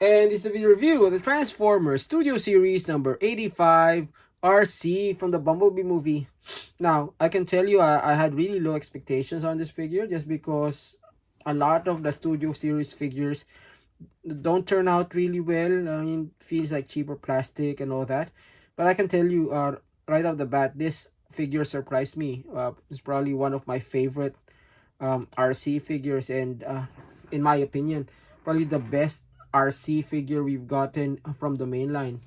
And this is a video review of the Transformers Studio Series number 85, Arcee from the Bumblebee movie. Now, I can tell you I had really low expectations on this figure just because a lot of the Studio Series figures don't turn out really well. I mean, feels like cheaper plastic and all that. But I can tell you right off the bat, this figure surprised me. It's probably one of my favorite Arcee figures, and in my opinion, probably the best Arcee figure we've gotten from the main line.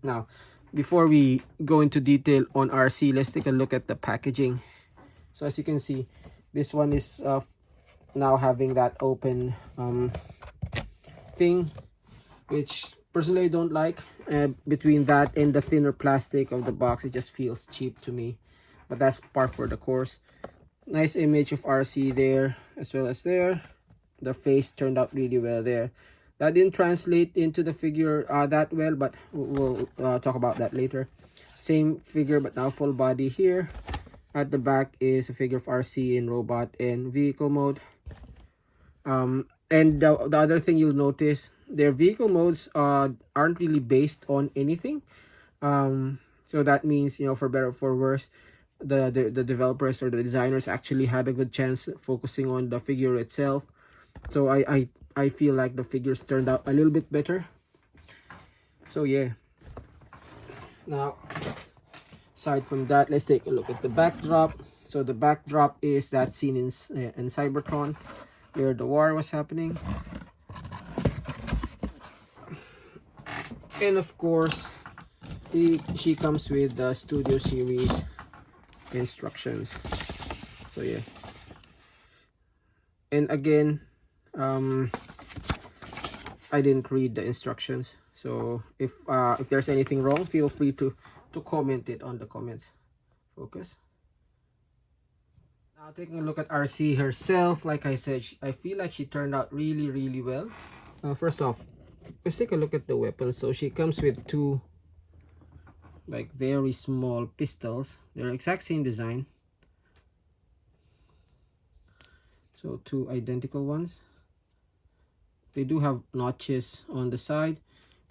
Now, before we go into detail on Arcee, let's take a look at the packaging. So as you can see, this one is now having that open thing, which personally I don't like. Between that and the thinner plastic of the box, it just feels cheap to me, but that's par for the course. Nice image of Arcee there as well as there. The face turned out really well there. That didn't translate into the figure that well, but we'll talk about that later. Same figure, but now full body here. At the back is a figure of Arcee in robot and vehicle mode. And the other thing you'll notice, their vehicle modes aren't really based on anything. So that means, you know, for better or for worse, the developers or the designers actually had a good chance focusing on the figure itself. So I feel like the figures turned out a little bit better. So yeah. Now, aside from that, let's take a look at the backdrop. So the backdrop is that scene in Cybertron where the war was happening. And of course, she comes with the Studio Series instructions. So yeah. And again, I didn't read the instructions, so if there's anything wrong, feel free to comment it on the comments. Focus. Now taking a look at Arcee herself, like I said, I feel like she turned out really well. First off, let's take a look at the weapons. So she comes with two like very small pistols. They're exact same design, so two identical ones. They do have notches on the side,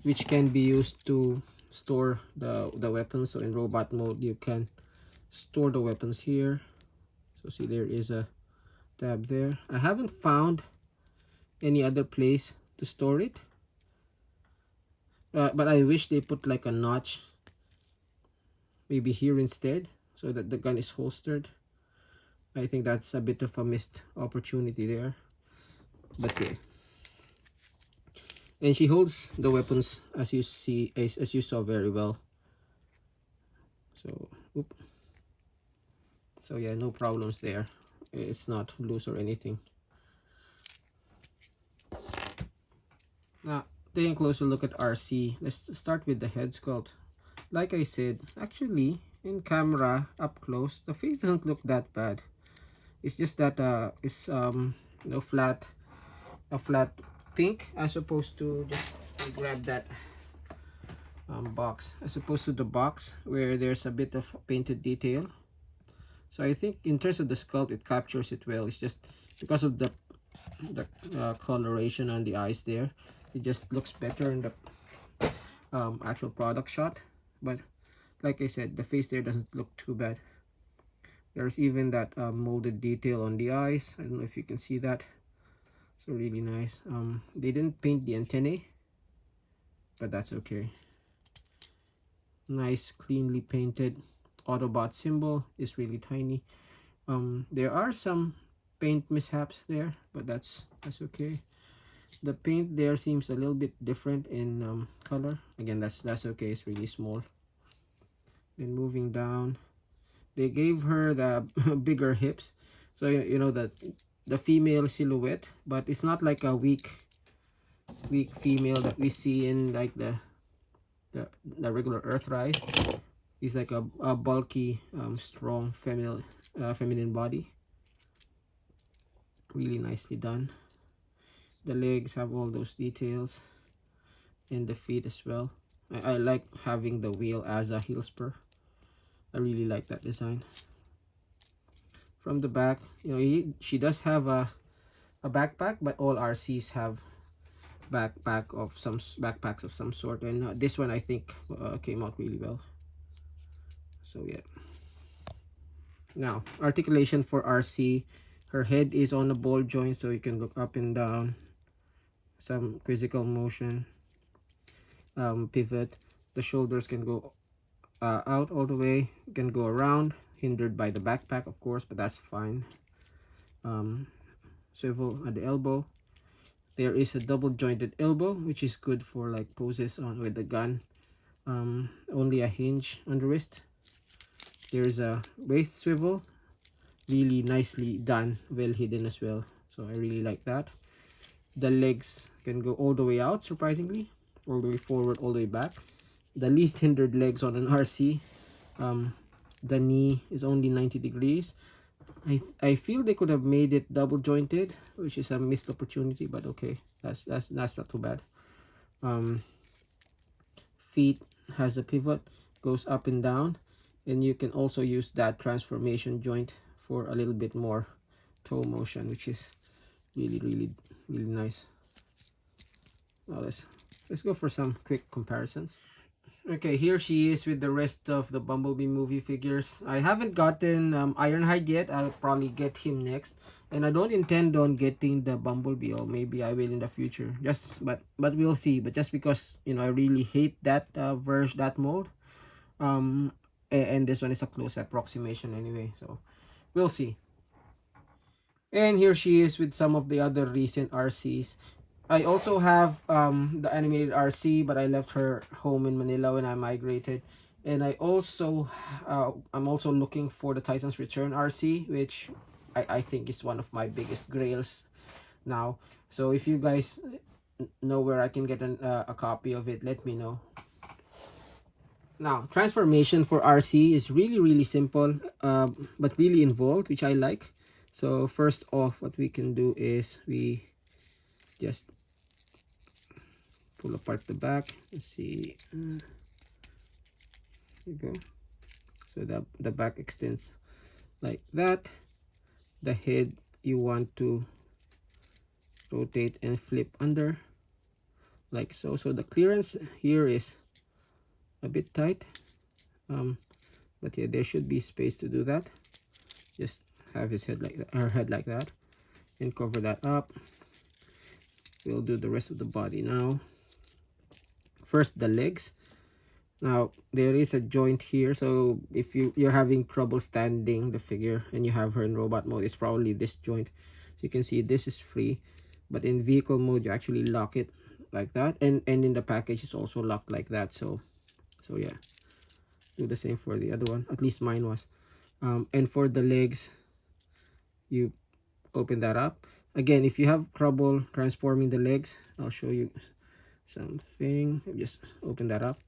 which can be used to store the weapons. So in robot mode, you can store the weapons here. So see, there is a tab there. I haven't found any other place to store it, but I wish they put like a notch maybe here instead, so that the gun is holstered. I think that's a bit of a missed opportunity there, but yeah. And she holds the weapons as you see, as you saw very well. So, so yeah, no problems there. It's not loose or anything. Now, taking a closer look at Arcee, let's start with the head sculpt. Like I said, actually, in camera up close, the face doesn't look that bad. It's just that it's you know, a flat pink, as opposed to, just grab that box, as opposed to the box where there's a bit of painted detail. So I think in terms of the sculpt, it captures it well. It's just because of the coloration on the eyes there, it just looks better in the actual product shot. But like I said, the face there doesn't look too bad. There's even that molded detail on the eyes. I don't know if you can see that. So really nice. They didn't paint the antennae, but that's okay. Nice, cleanly painted Autobot symbol is really tiny. There are some paint mishaps there, but that's okay. The paint there seems a little bit different in color. Again, that's okay. It's really small. Then moving down, they gave her the bigger hips, so you know that the female silhouette, but it's not like a weak female that we see in like the regular Earthrise. It's like a bulky, strong feminine body. Really nicely done. The legs have all those details, and the feet as well. I like having the wheel as a heel spur. I really like that design. From the back, you know, she does have a backpack, but all Arcees have backpacks of some sort, and this one I think came out really well. So yeah. Now, articulation for Arcee. Her head is on a ball joint, so you can look up and down. Some quizzical motion. Pivot. The shoulders can go out all the way. Can go around. Hindered by the backpack, of course, but that's fine. Swivel at the elbow. There is a double jointed elbow, which is good for like poses on with the gun. Only a hinge on the wrist. There's a waist swivel, really nicely done, well hidden as well, so I really like that. The legs can go all the way out, surprisingly, all the way forward, all the way back. The least hindered legs on an Arcee. The knee is only 90 degrees. I feel they could have made it double jointed, which is a missed opportunity, but okay, that's not too bad. Feet has a pivot, goes up and down, and you can also use that transformation joint for a little bit more toe motion, which is really nice. Now let's go for some quick comparisons. Okay, here she is with the rest of the Bumblebee movie figures. I haven't gotten Ironhide yet. I'll probably get him next, and I don't intend on getting the Bumblebee, or maybe I will in the future. But we'll see. But just because, you know, I really hate that that mold, and this one is a close approximation anyway, so we'll see. And here she is with some of the other recent Arcees. I also have the animated Arcee, but I left her home in Manila when I migrated. And I also I'm also looking for the Titans Return Arcee, which I think is one of my biggest grails now. So if you guys know where I can get a copy of it, let me know. Now, transformation for Arcee is really simple, but really involved, which I like. So first off, what we can do is we just pull apart the back. Let's see. There you go. So the back extends like that. The head you want to rotate and flip under like so. So the clearance here is a bit tight, but yeah, there should be space to do that. Just have his head like that, her head like that, and cover that up. We'll do the rest of the body now. First, the legs. Now there is a joint here, so if you're having trouble standing the figure and you have her in robot mode, it's probably this joint. So you can see this is free, but in vehicle mode you actually lock it like that, and in the package it's also locked like that. So yeah, do the same for the other one, at least mine was. And for the legs, you open that up. Again, if you have trouble transforming the legs, I'll show you something. Just open that up.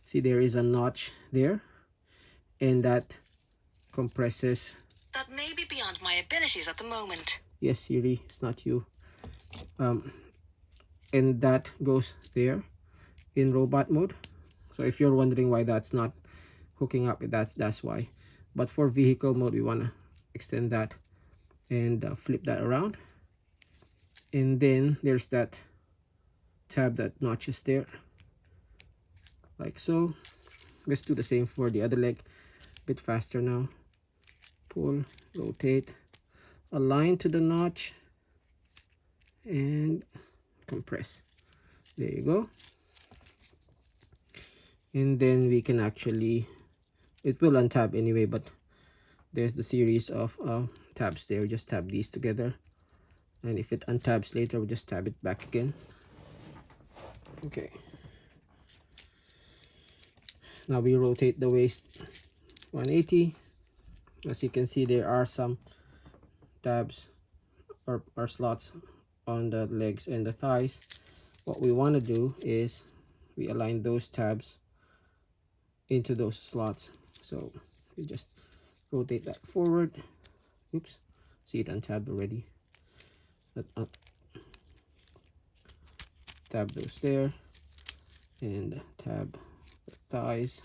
See, there is a notch there, and that compresses. That may be beyond my abilities at the moment. Yes, Siri, it's not you. And that goes there in robot mode. So if you're wondering why that's not hooking up, that's why. But for vehicle mode, we want to extend that and flip that around. And then there's that tab that notches there, like so. Let's do the same for the other leg, a bit faster now. Pull, rotate, align to the notch, and compress. There you go. And then we can actually, it will untab anyway, but there's the series of tabs there. Just tab these together, and if it untabs later, we'll just tab it back again. Okay, now we rotate the waist 180. As you can see, there are some tabs or slots on the legs and the thighs. What we want to do is we align those tabs into those slots. So we just rotate that forward. Oops, see it untabbed already. Tab those there, and tab the thighs.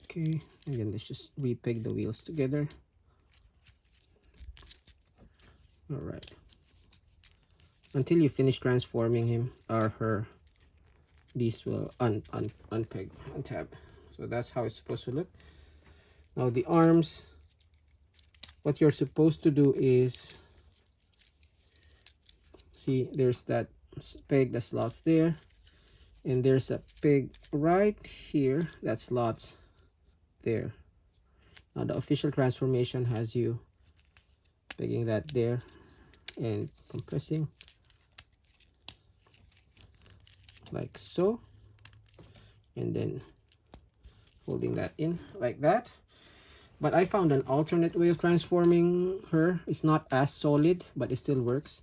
Okay, Again, let's just repeg the wheels together. All right. Until you finish transforming him or her, these will unpeg, untab. So that's how it's supposed to look. Now the arms, what you're supposed to do is, see, there's that peg that slots there, and there's a peg right here that slots there. Now the official transformation has you pegging that there and compressing like so, and then folding that in like that. But I found an alternate way of transforming her. It's not as solid, but it still works.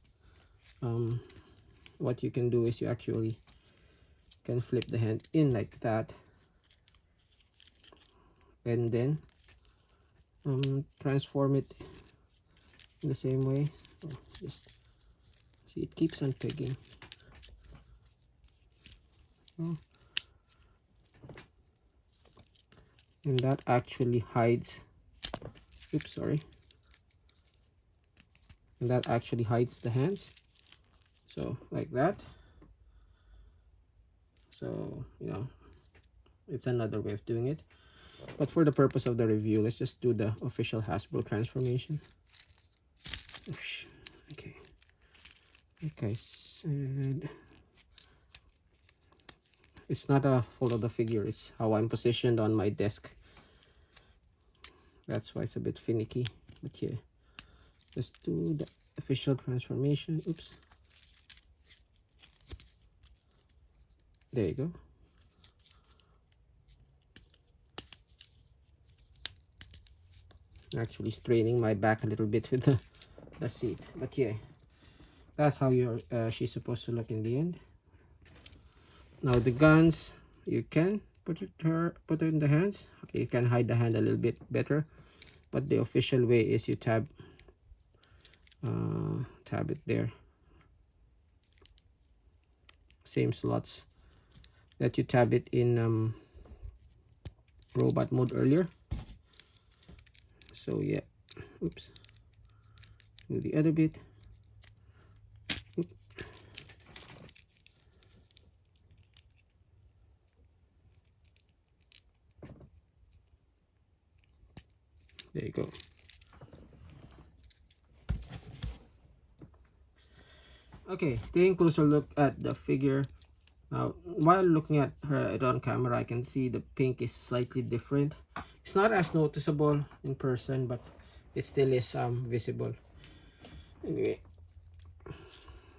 What you can do is you actually can flip the hand in like that, and then transform it in the same way. Just see, it keeps on pegging. And that actually hides, oops, sorry, and that actually hides the hands, so like that. So, you know, it's another way of doing it, but for the purpose of the review, let's just do the official Hasbro transformation. Okay, like I said, it's not a fold of the figure, it's how I'm positioned on my desk. That's why it's a bit finicky, but yeah, let's do the official transformation. Oops, there you go. Actually straining my back a little bit with the seat, but yeah, that's how your she's supposed to look in the end. Now the guns, you can put it in the hands. You can hide the hand a little bit better, but the official way is you tab it there. Same slots that you tab it in robot mode earlier. So yeah, oops, do the other bit. Oops. There you go. Okay, taking a closer look at the figure. Now, while looking at her on camera, I can see the pink is slightly different. It's not as noticeable in person, but it still is visible. Anyway,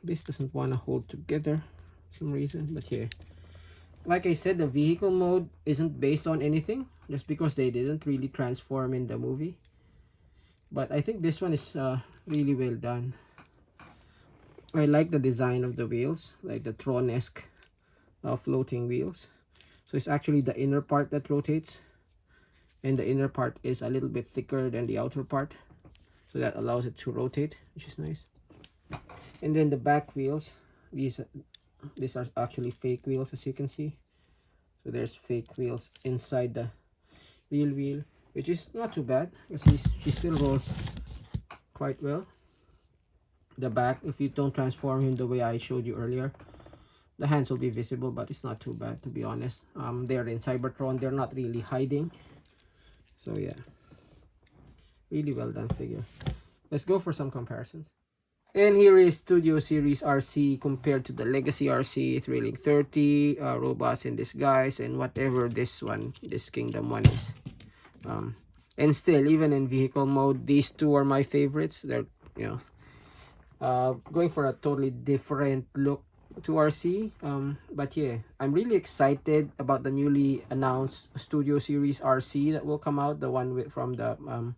this doesn't want to hold together for some reason, but yeah. Like I said, the vehicle mode isn't based on anything, just because they didn't really transform in the movie. But I think this one is really well done. I like the design of the wheels, like the Tron-esque floating wheels. So it's actually the inner part that rotates, and the inner part is a little bit thicker than the outer part, so that allows it to rotate, which is nice. And then the back wheels, these are actually fake wheels, as you can see. So there's fake wheels inside the real wheel, which is not too bad because she still rolls quite well. The back, if you don't transform him the way I showed you earlier, the hands will be visible, but it's not too bad, to be honest. They're in Cybertron, they're not really hiding. So yeah, really well done figure. Let's go for some comparisons. And here is Studio Series Arcee compared to the Legacy Arcee, Thrilling 30, Robots in Disguise, and whatever this Kingdom one is. And still, even in vehicle mode, these two are my favorites. They're, you know, going for a totally different look to Arcee. But yeah, I'm really excited about the newly announced Studio Series Arcee that will come out, the one from the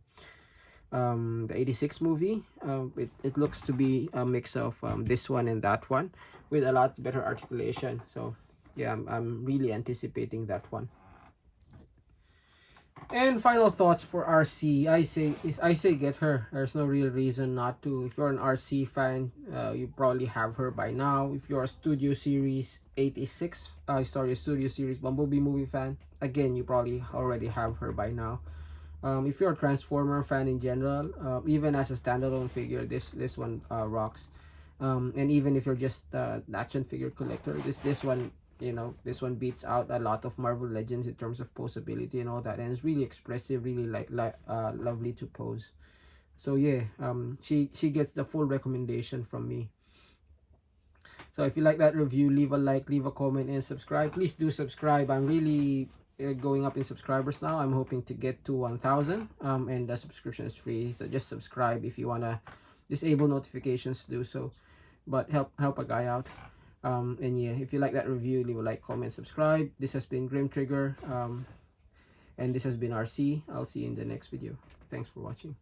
86 movie. It looks to be a mix of this one and that one with a lot better articulation. So yeah, I'm really anticipating that one. And final thoughts for Arcee. I say get her. There's no real reason not to. If you're an Arcee fan, you probably have her by now. If you're a Studio Series 86, Studio Series Bumblebee movie fan, again, you probably already have her by now. If you're a Transformer fan in general, even as a standalone figure, this one rocks. And even if you're just an action figure collector, this one, you know, this one beats out a lot of Marvel Legends in terms of posability and all that, and it's really expressive, really lovely to pose. So yeah, she gets the full recommendation from me. So if you like that review, leave a like, leave a comment, and subscribe. Please do subscribe. I'm really going up in subscribers now. I'm hoping to get to 1,000, and the subscription is free, so just subscribe. If you want to disable notifications, do so, but help a guy out. And yeah, if you like that review, leave a like, comment, subscribe. This has been Grimtrigger, and this has been Arcee. I'll see you in the next video. Thanks for watching.